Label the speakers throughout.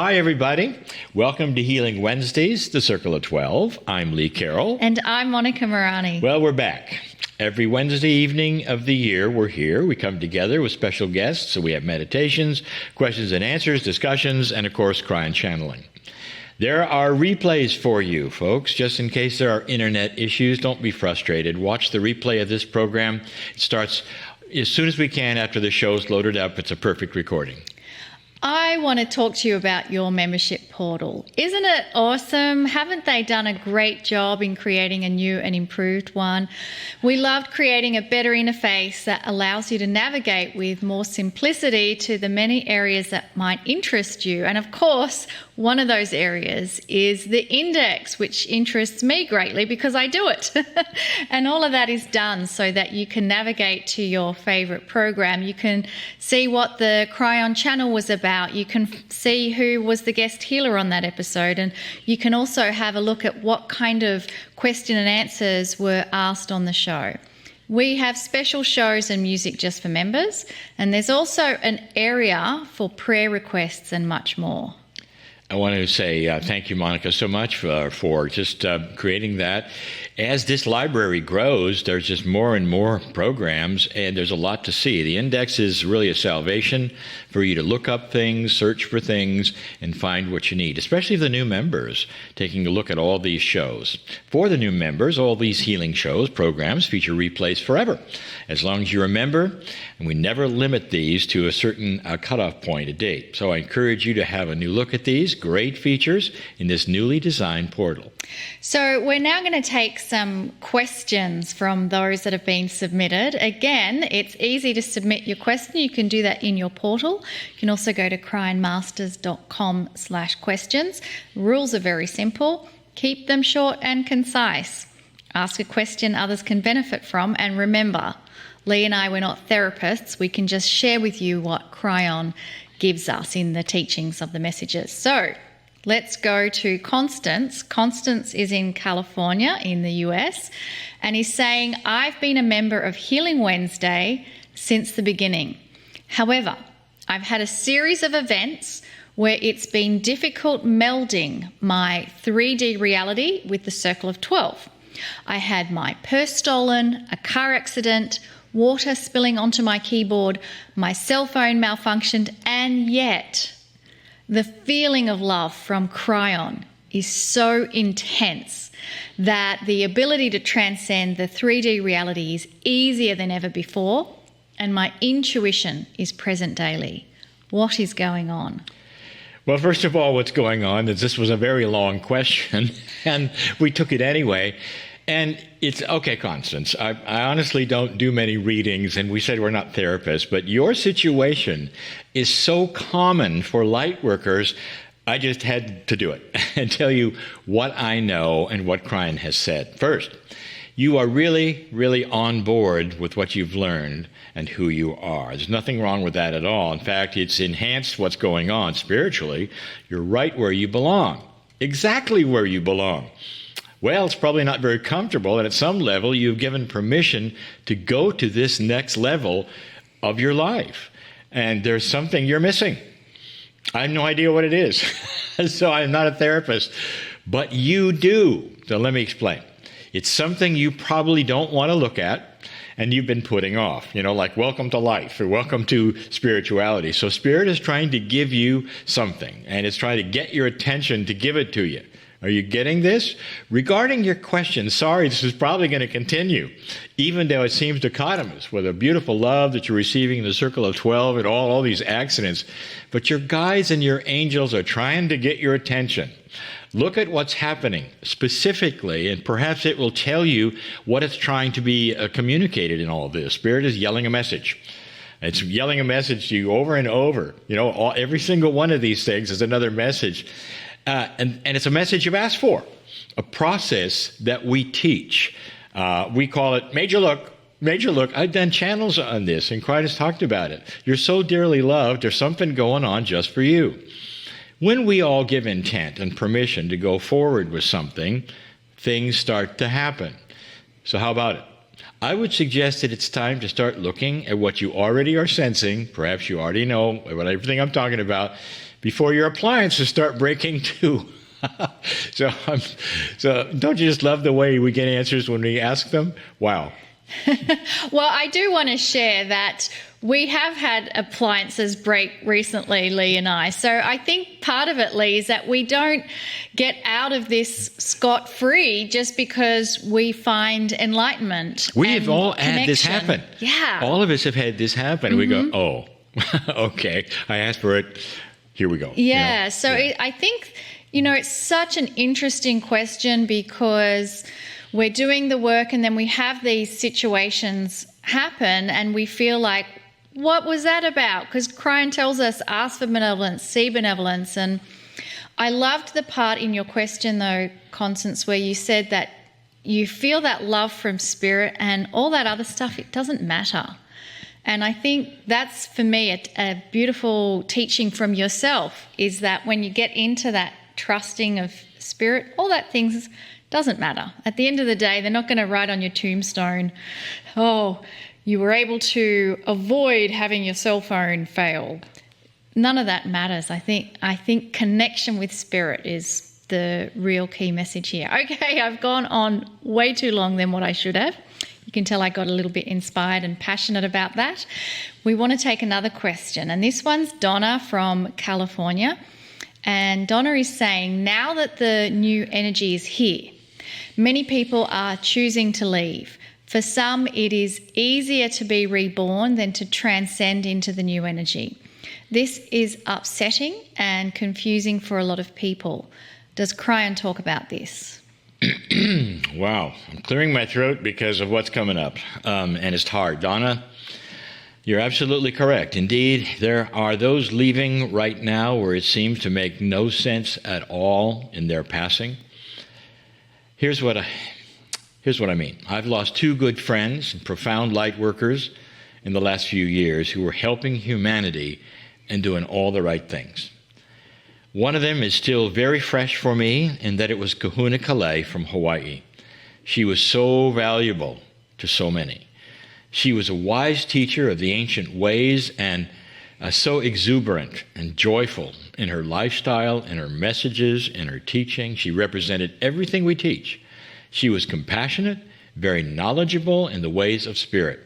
Speaker 1: Hi, everybody. Welcome to Healing Wednesdays, the Circle of 12. I'm Lee Carroll.
Speaker 2: And I'm Monica Morani.
Speaker 1: Well, we're back. Every Wednesday evening of the year, we're here. We come together with special guests, so we have meditations, questions and answers, discussions, and, of course, Kryon channeling. There are replays for you, folks. Just in case there are internet issues, don't be frustrated. Watch the replay of this program. It starts as soon as we can after the show's loaded up. It's a perfect recording.
Speaker 2: I want to talk to you about your membership portal. Isn't it awesome? Haven't they done a great job in creating a new and improved one? We loved creating a better interface that allows you to navigate with more simplicity to the many areas that might interest you. And of course, one of those areas is the index, which interests me greatly because I do it. And all of that is done so that you can navigate to your favorite program. You can see what the Kryon channel was about. You can see who was the guest healer on that episode, and you can also have a look at what kind of question and answers were asked on the show. We have special shows and music just for members, and there's also an area for prayer requests and much more.
Speaker 1: I want to say thank you, Monica, so much for just creating that. As this library grows, there's just more and more programs, and there's a lot to see. The index is really a salvation for you to look up things, search for things, and find what you need, especially the new members, taking a look at all these shows. For the new members, all these healing shows, programs, feature replays forever, as long as you're a member, and we never limit these to a certain cutoff point, a date. So I encourage you to have a new look at these great features in this newly designed portal.
Speaker 2: So we're now going to take some questions from those that have been submitted. Again, it's easy to submit your question. You can do that in your portal. You can also go to cryonmasters.com/questions. Rules are very simple. Keep them short and concise. Ask a question others can benefit from. And remember, Lee and I, we're not therapists. We can just share with you what Kryon gives us in the teachings of the messages. So let's go to Constance. Constance is in California in the US, and he's saying, I've been a member of Healing Wednesday since the beginning. However, I've had a series of events where it's been difficult melding my 3D reality with the Circle of 12. I had my purse stolen, a car accident, water spilling onto my keyboard, my cell phone malfunctioned, and yet the feeling of love from Kryon is so intense that the ability to transcend the 3D reality is easier than ever before, and my intuition is present daily. What is going on?
Speaker 1: Well, first of all, what's going on is this was a very long question, and we took it anyway. And it's okay, Constance. I honestly don't do many readings, and we said we're not therapists, but your situation is so common for light workers, I just had to do it and tell you what I know and what Kryon has said. First, you are really, really on board with what you've learned and who you are. There's nothing wrong with that at all. In fact, it's enhanced what's going on spiritually. You're right where you belong, exactly where you belong. Well, it's probably not very comfortable, and at some level, you've given permission to go to this next level of your life. And there's something you're missing. I have no idea what it is, so I'm not a therapist, but you do. So let me explain. It's something you probably don't want to look at, and you've been putting off, like welcome to life or welcome to spirituality. So Spirit is trying to give you something, and it's trying to get your attention to give it to you. Are you getting this? Regarding your question, sorry, this is probably going to continue, even though it seems dichotomous with a beautiful love that you're receiving in the Circle of 12 and all these accidents. But your guides and your angels are trying to get your attention. Look at what's happening specifically, and perhaps it will tell you what it's trying to be communicated in all of this. Spirit is yelling a message. It's yelling a message to you over and over. Every single one of these things is another message. And it's a message you've asked for, a process that we teach. We call it Major Look. Major Look. I've done channels on this, and Kryon has talked about it. You're so dearly loved, there's something going on just for you. When we all give intent and permission to go forward with something, things start to happen. So how about it? I would suggest that it's time to start looking at what you already are sensing. Perhaps you already know about everything I'm talking about. before your appliances start breaking too. So don't you just love the way we get answers when we ask them? Wow.
Speaker 2: Well, I do want to share that we have had appliances break recently, Lee and I. So I think part of it, Lee, is that we don't get out of this scot-free just because we find enlightenment.
Speaker 1: We have all had this happen.
Speaker 2: Yeah.
Speaker 1: All of us have had this happen. We go, oh, okay, I asked for it. Here we go.
Speaker 2: Yeah. I think, it's such an interesting question because we're doing the work and then we have these situations happen and we feel like, what was that about? Because Kryon tells us, ask for benevolence, see benevolence. And I loved the part in your question, though, Constance, where you said that you feel that love from spirit and all that other stuff, it doesn't matter. And I think that's, for me, a beautiful teaching from yourself, is that when you get into that trusting of spirit, all that things doesn't matter. At the end of the day, they're not going to write on your tombstone, oh, you were able to avoid having your cell phone fail. None of that matters. I think connection with spirit is the real key message here. Okay, I've gone on way too long than what I should have. You can tell I got a little bit inspired and passionate about that. We want to take another question, and this one's Donna from California. And Donna is saying, now that the new energy is here, many people are choosing to leave. For some, it is easier to be reborn than to transcend into the new energy. This is upsetting and confusing for a lot of people. Does Kryon talk about this?
Speaker 1: Wow. I'm clearing my throat because of what's coming up. And it's hard. Donna, you're absolutely correct. Indeed, there are those leaving right now where it seems to make no sense at all in their passing. Here's what I mean. I've lost two good friends and profound light workers in the last few years who were helping humanity and doing all the right things. One of them is still very fresh for me in that it was Kahuna Kalei from Hawaii. She was so valuable to so many. She was a wise teacher of the ancient ways and so exuberant and joyful in her lifestyle, in her messages, in her teaching. She represented everything we teach. She was compassionate, very knowledgeable in the ways of spirit.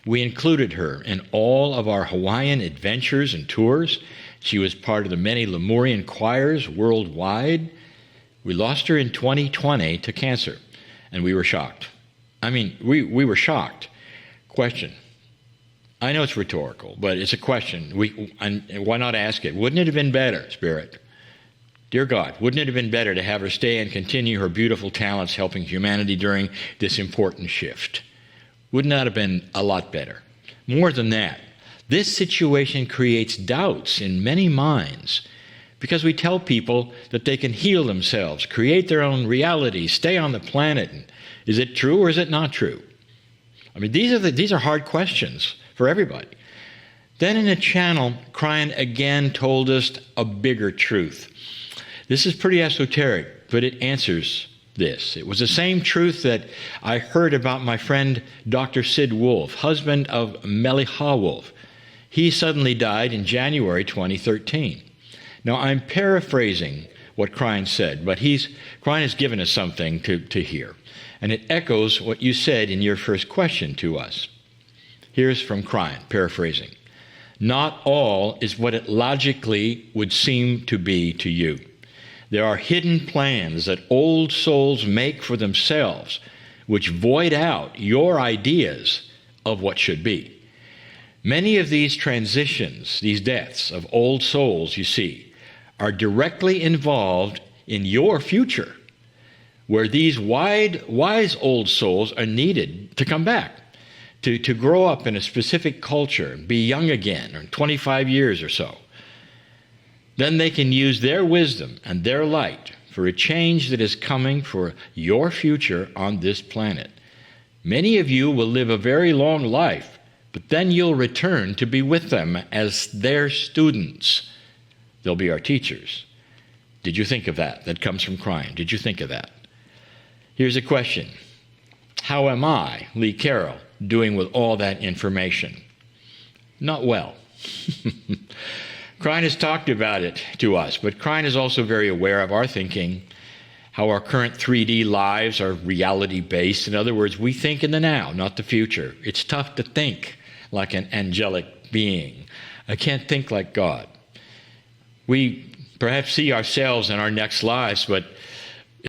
Speaker 1: We included her in all of our Hawaiian adventures and tours. She was part of the many Lemurian choirs worldwide. We lost her in 2020 to cancer, and we were shocked. I mean, we were shocked. Question. I know it's rhetorical, but it's a question. Why not ask it? Wouldn't it have been better, Spirit? Dear God, wouldn't it have been better to have her stay and continue her beautiful talents helping humanity during this important shift? Wouldn't that have been a lot better? More than that, this situation creates doubts in many minds because we tell people that they can heal themselves, create their own reality, stay on the planet. Is it true or is it not true? I mean, these are hard questions for everybody. Then in a channel, Kryon again told us a bigger truth. This is pretty esoteric, but it answers this. It was the same truth that I heard about my friend Dr. Sid Wolf, husband of Meliha Wolf. He suddenly died in January 2013. Now, I'm paraphrasing what Kryon said, but Kryon has given us something to hear. And it echoes what you said in your first question to us. Here's from Kryon, paraphrasing. Not all is what it logically would seem to be to you. There are hidden plans that old souls make for themselves, which void out your ideas of what should be. Many of these transitions, these deaths of old souls, you see, are directly involved in your future, where these wise old souls are needed to come back, to grow up in a specific culture, be young again, or 25 years or so. Then they can use their wisdom and their light for a change that is coming for your future on this planet. Many of you will live a very long life, but then you'll return to be with them as their students. They'll be our teachers. Did you think of that? That comes from Kryon. Did you think of that? Here's a question. How am I, Lee Carroll, doing with all that information? Not well. Kryon has talked about it to us, but Kryon is also very aware of our thinking, how our current 3D lives are reality-based. In other words, we think in the now, not the future. It's tough to think like an angelic being. I can't think like God. We perhaps see ourselves in our next lives, but